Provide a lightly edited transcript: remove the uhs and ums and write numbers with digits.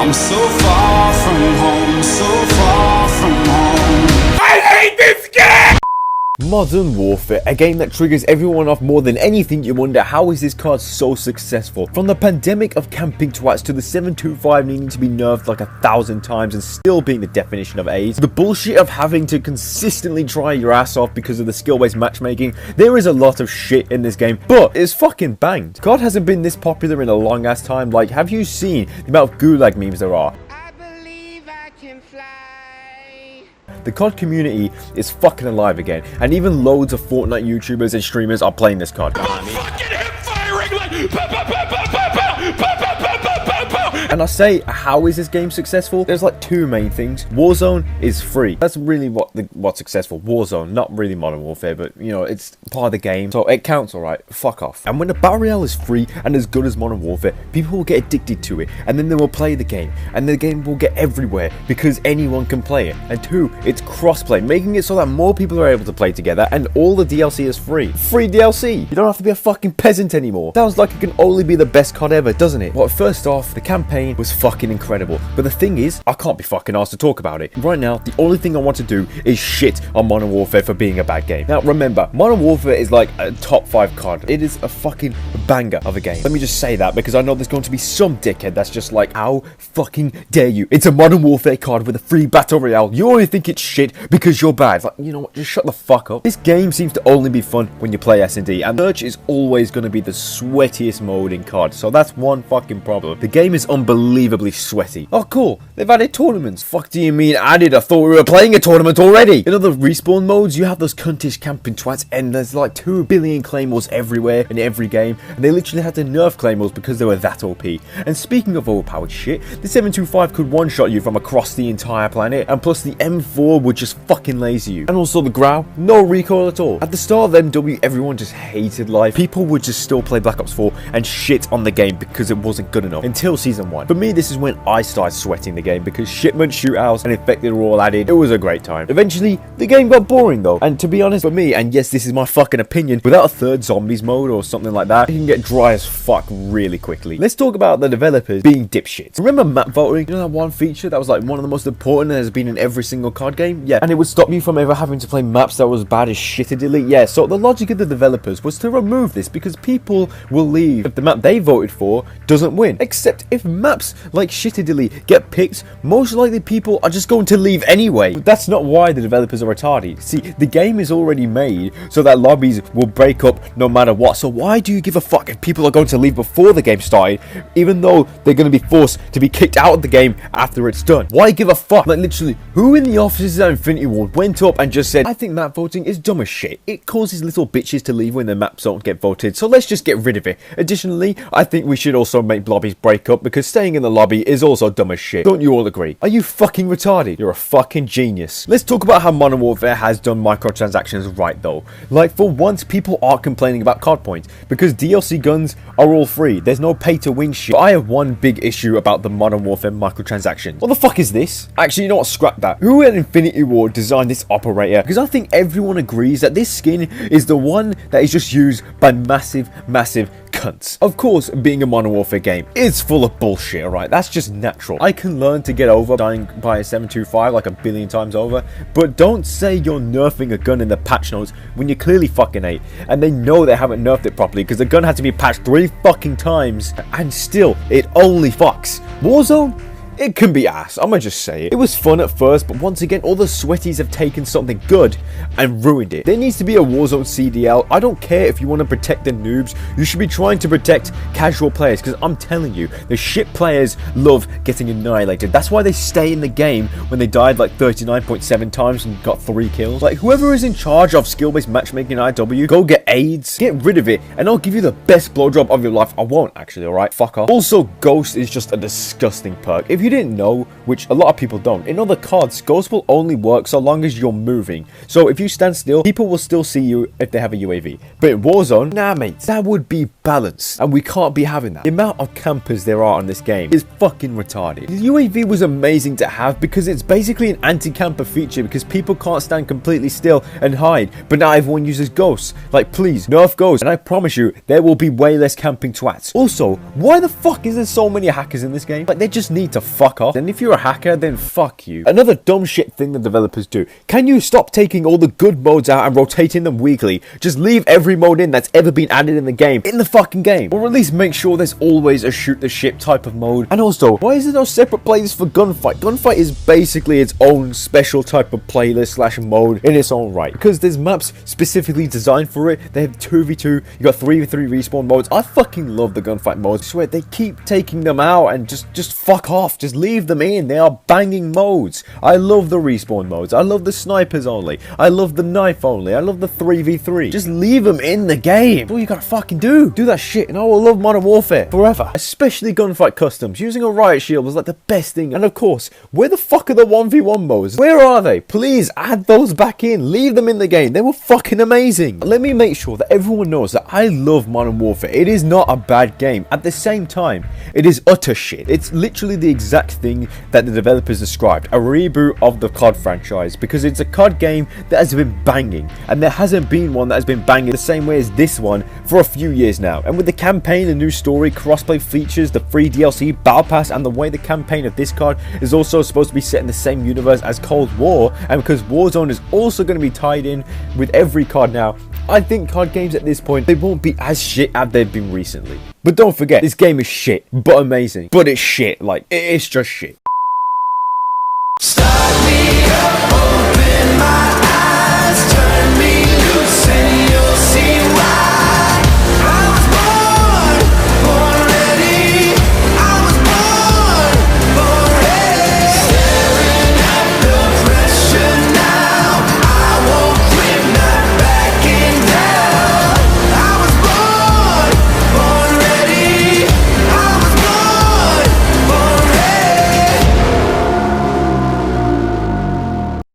I'm so far from home, so far from home. I hate this game! Modern Warfare, a game that triggers everyone off more than anything. You wonder, how is this card so successful? From the pandemic of camping twats to the 725 needing to be nerfed like 1,000 times and still being the definition of AIDS, the bullshit of having to consistently try your ass off because of the skill-based matchmaking, there is a lot of shit in this game, but it's fucking banged. COD hasn't been this popular in a long ass time. Like, have you seen the amount of gulag memes there are? I believe I can fly. The COD community is fucking alive again, and even loads of Fortnite YouTubers and streamers are playing this COD. And I say, how is this game successful? There's like two main things. Warzone is free. That's really what's successful. Warzone, not really Modern Warfare, but you know, it's part of the game, so it counts, alright. Fuck off. And when the Battle Royale is free and as good as Modern Warfare, people will get addicted to it, and then they will play the game, and the game will get everywhere because anyone can play it. And two, it's crossplay, making it so that more people are able to play together, and all the DLC is free. Free DLC! You don't have to be a fucking peasant anymore. Sounds like it can only be the best COD ever, doesn't it? Well, first off, the campaign was fucking incredible, but the thing is, I can't be fucking asked to talk about it. Right now, the only thing I want to do is shit on Modern Warfare for being a bad game. Now, remember, Modern Warfare is like a top 5 COD. It is a fucking banger of a game. Let me just say that, because I know there's going to be some dickhead that's just like, how fucking dare you? It's a Modern Warfare COD with a free Battle Royale. You only think it's shit because you're bad. It's like, you know what, just shut the fuck up. This game seems to only be fun when you play S&D, and Search is always going to be the sweatiest mode in COD, so that's one fucking problem. The game is unbelievably sweaty. Oh cool, they've added tournaments. Fuck do you mean added? I thought we were playing a tournament already. In other respawn modes, you have those cuntish camping twats, and there's like 2 billion claymores everywhere in every game, and they literally had to nerf claymores because they were that OP. And speaking of overpowered shit, the 725 could one-shot you from across the entire planet, and plus the M4 would just fucking laser you. And also the Grau, no recoil at all. At the start of MW, everyone just hated life. People would just still play Black Ops 4 and shit on the game because it wasn't good enough until Season 1. For me, this is when I started sweating the game because Shipment, Shootouts, and Infected were all added. It was a great time. Eventually, the game got boring though, and to be honest, for me, and yes, this is my fucking opinion, without a third zombies mode or something like that, it can get dry as fuck really quickly. Let's talk about the developers being dipshits. Remember map voting? You know that one feature that was like one of the most important that has been in every single COD game? Yeah, and it would stop you from ever having to play maps that was bad as shit to delete. Yeah, so the logic of the developers was to remove this because people will leave if the map they voted for doesn't win. Except if maps like Shittedilly get picked, most likely people are just going to leave anyway. But that's not why the developers are retarded. See, the game is already made so that lobbies will break up no matter what. So why do you give a fuck if people are going to leave before the game started, even though they're going to be forced to be kicked out of the game after it's done? Why give a fuck? Like literally, who in the offices at Infinity Ward went up and just said, I think map voting is dumb as shit. It causes little bitches to leave when their maps don't get voted, so let's just get rid of it. Additionally, I think we should also make lobbies break up because staying in the lobby is also dumb as shit. Don't you all agree? Are you fucking retarded? You're a fucking genius. Let's talk about how Modern Warfare has done microtransactions right though. Like for once, people aren't complaining about COD points because DLC guns are all free. There's no pay to win shit. But I have one big issue about the Modern Warfare microtransactions. What the fuck is this? Actually, you know what? Scrap that. Who at Infinity Ward designed this operator? Because I think everyone agrees that this skin is the one that is just used by massive cunts. Of course, being a Modern Warfare game is full of bullshit, alright? That's just natural. I can learn to get over dying by a 725 like a billion times over, but don't say you're nerfing a gun in the patch notes when you clearly fucking ain't. And they know they haven't nerfed it properly because the gun had to be patched 3 fucking times, and still, it only fucks. Warzone? It can be ass, I'ma just say it. It was fun at first, but once again, all the sweaties have taken something good and ruined it. There needs to be a Warzone CDL. I don't care if you want to protect the noobs. You should be trying to protect casual players, because I'm telling you, the shit players love getting annihilated. That's why they stay in the game when they died like 39.7 times and got 3 kills. Like, whoever is in charge of skill-based matchmaking in IW, go get AIDS, get rid of it, and I'll give you the best blowjob of your life. I won't, actually, alright? Fuck off. Also, Ghost is just a disgusting perk. If you didn't know, which a lot of people don't, in other CODs, Ghost will only work so long as you're moving. So if you stand still, people will still see you if they have a UAV. But in Warzone, nah mate, that would be balanced, and we can't be having that. The amount of campers there are on this game is fucking retarded. The UAV was amazing to have because it's basically an anti-camper feature because people can't stand completely still and hide, but now everyone uses Ghosts. Like, please, nerf Ghosts, and I promise you, there will be way less camping twats. Also, why the fuck is there so many hackers in this game? Like, they just need to fuck off. And if you're a hacker, then fuck you. Another dumb shit thing the developers do. Can you stop taking all the good modes out and rotating them weekly? Just leave every mode in that's ever been added in the game, in the fucking game. Or at least make sure there's always a shoot the ship type of mode. And also, why is there no separate playlists for Gunfight? Gunfight is basically its own special type of playlist slash mode in its own right. Because there's maps specifically designed for it. They have 2v2, you got 3v3 respawn modes. I fucking love the Gunfight modes. I swear, they keep taking them out and just fuck off. Just leave them in. They are banging modes. I love the respawn modes. I love the snipers only. I love the knife only. I love the 3v3. Just leave them in the game. That's all you gotta fucking do. Do that shit and I will love Modern Warfare forever. Especially Gunfight Customs. Using a riot shield was like the best thing. And of course, where the fuck are the 1v1 modes? Where are they? Please add those back in. Leave them in the game. They were fucking amazing. Let me make sure that everyone knows that I love Modern Warfare. It is not a bad game. At the same time, it is utter shit. It's literally the exact thing that the developers described. A reboot of the COD franchise. Because it's a COD game that has been banging. And there hasn't been one that has been banging the same way as this one for a few years now. And with the campaign, the new story, crossplay features, the free DLC, Battle Pass, and the way the campaign of this COD is also supposed to be set in the same universe as Cold War, and because Warzone is also going to be tied in with every COD now, I think COD games at this point, they won't be as shit as they've been recently. But don't forget, this game is shit, but amazing. But it's shit, like, it's just shit. Start me up, open my